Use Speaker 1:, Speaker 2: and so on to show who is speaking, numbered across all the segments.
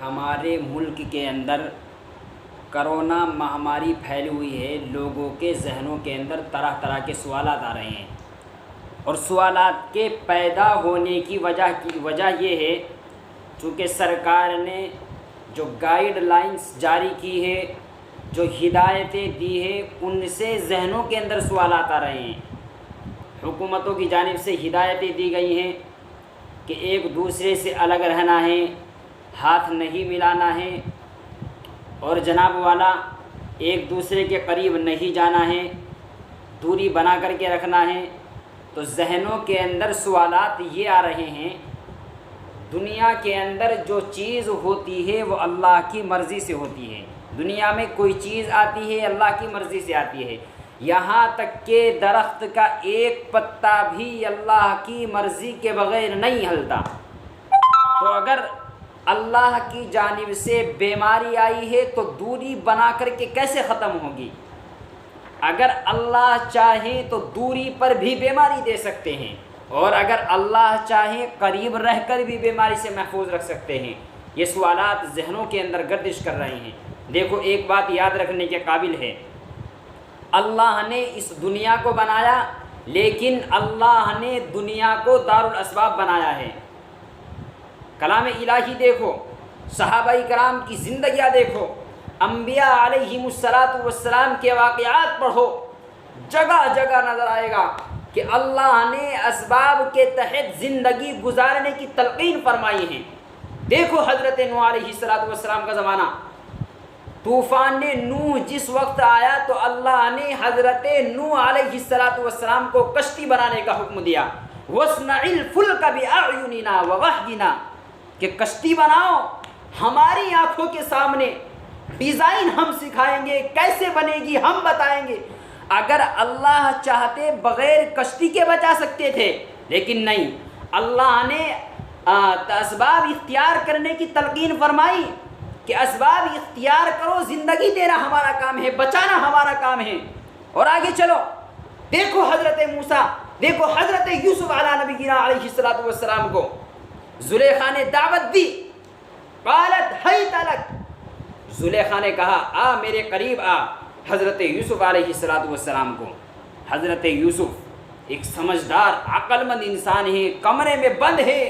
Speaker 1: ہمارے ملک کے اندر کرونا مہاماری پھیلی ہوئی ہے۔ لوگوں کے ذہنوں کے اندر طرح طرح کے سوالات آ رہے ہیں، اور سوالات کے پیدا ہونے کی وجہ یہ ہے چونکہ سرکار نے جو گائیڈ لائنز جاری کی ہے، جو ہدایتیں دی ہیں، ان سے ذہنوں کے اندر سوالات آ رہے ہیں۔ حکومتوں کی جانب سے ہدایتیں دی گئی ہیں کہ ایک دوسرے سے الگ رہنا ہے، ہاتھ نہیں ملانا ہے، اور جناب والا ایک دوسرے کے قریب نہیں جانا ہے، دوری بنا کر کے رکھنا ہے۔ تو ذہنوں کے اندر سوالات یہ آ رہے ہیں، دنیا کے اندر جو چیز ہوتی ہے وہ اللہ کی مرضی سے ہوتی ہے۔ دنیا میں کوئی چیز آتی ہے اللہ کی مرضی سے آتی ہے، یہاں تک کہ درخت کا ایک پتا بھی اللہ کی مرضی کے بغیر نہیں ہلتا۔ تو اگر اللہ کی جانب سے بیماری آئی ہے تو دوری بنا کر کے کیسے ختم ہوگی؟ اگر اللہ چاہے تو دوری پر بھی بیماری دے سکتے ہیں، اور اگر اللہ چاہے قریب رہ کر بھی بیماری سے محفوظ رکھ سکتے ہیں۔ یہ سوالات ذہنوں کے اندر گردش کر رہے ہیں۔ دیکھو، ایک بات یاد رکھنے کے قابل ہے، اللہ نے اس دنیا کو بنایا، لیکن اللہ نے دنیا کو دارالاسباب بنایا ہے۔ کلام الہی دیکھو، صحابہ کرام کی زندگیاں دیکھو، انبیاء علیہم السلام کے واقعات پڑھو، جگہ جگہ نظر آئے گا کہ اللہ نے اسباب کے تحت زندگی گزارنے کی تلقین فرمائی ہے۔ دیکھو حضرت نوح علیہ السلام کا زمانہ، طوفان نوح جس وقت آیا تو اللہ نے حضرت نوح علیہ السلام کو کشتی بنانے کا حکم دیا، وَاصْنَعِ الْفُلْكَ بِأَعْيُنِنَا وَوَحْيِنَا، کہ کشتی بناؤ ہماری آنکھوں کے سامنے، ڈیزائن ہم سکھائیں گے، کیسے بنے گی ہم بتائیں گے۔ اگر اللہ چاہتے بغیر کشتی کے بچا سکتے تھے، لیکن نہیں، اللہ نے اسباب اختیار کرنے کی تلقین فرمائی کہ اسباب اختیار کرو، زندگی دینا ہمارا کام ہے، بچانا ہمارا کام ہے۔ اور آگے چلو، دیکھو حضرت موسیٰ، دیکھو حضرت یوسف علیہ نبینا علیہ السلام کو زلیخا نے دعوت دی، قالت حیت لک، زلیخا نے کہا آ میرے قریب آ، حضرت یوسف علیہ السلام کو۔ حضرت یوسف ایک سمجھدار عقل مند انسان ہے، کمرے میں بند ہے۔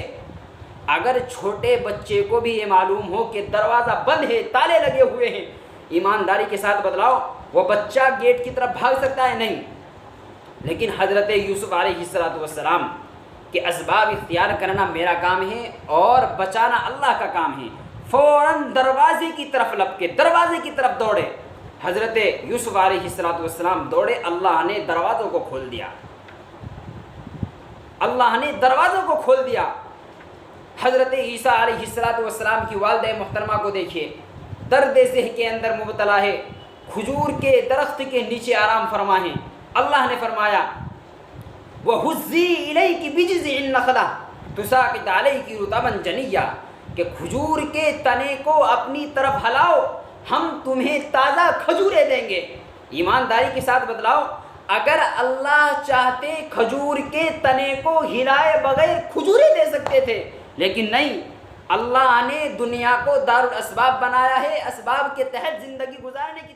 Speaker 1: اگر چھوٹے بچے کو بھی یہ معلوم ہو کہ دروازہ بند ہے، تالے لگے ہوئے ہیں، ایمانداری کے ساتھ بتلاؤ وہ بچہ گیٹ کی طرف بھاگ سکتا ہے؟ نہیں۔ لیکن حضرت یوسف علیہ السلام کہ اسباب اختیار کرنا میرا کام ہے اور بچانا اللہ کا کام ہے، فوراً دروازے کی طرف لپ کے دروازے کی طرف دوڑے۔ حضرت یوسف علیہ السلام دوڑے، اللہ نے دروازوں کو کھول دیا، اللہ نے دروازوں کو کھول دیا۔ حضرت عیسیٰ علیہ السلام کی والدہ محترمہ کو دیکھیے، درد ذہ کے اندر مبتلا ہے، کھجور کے درخت کے نیچے آرام فرما ہے۔ اللہ نے فرمایا وَهُزِّي إِلَيْكِ بِجِذْعِ النَّخْلَةِ تُسَاقِطْ عَلَيْكِ رُطَبًا جَنِيًّا، کہ کھجور کے تنے کو اپنی طرف ہلاؤ، ہم تمہیں تازہ کھجوریں دیں گے۔ ایمانداری کے ساتھ بتلاؤ، اگر اللہ چاہتے کھجور کے تنے کو ہلائے بغیر کھجوریں دے سکتے تھے، لیکن نہیں، اللہ نے دنیا کو دارالاسباب بنایا ہے، اسباب کے تحت زندگی گزارنے کی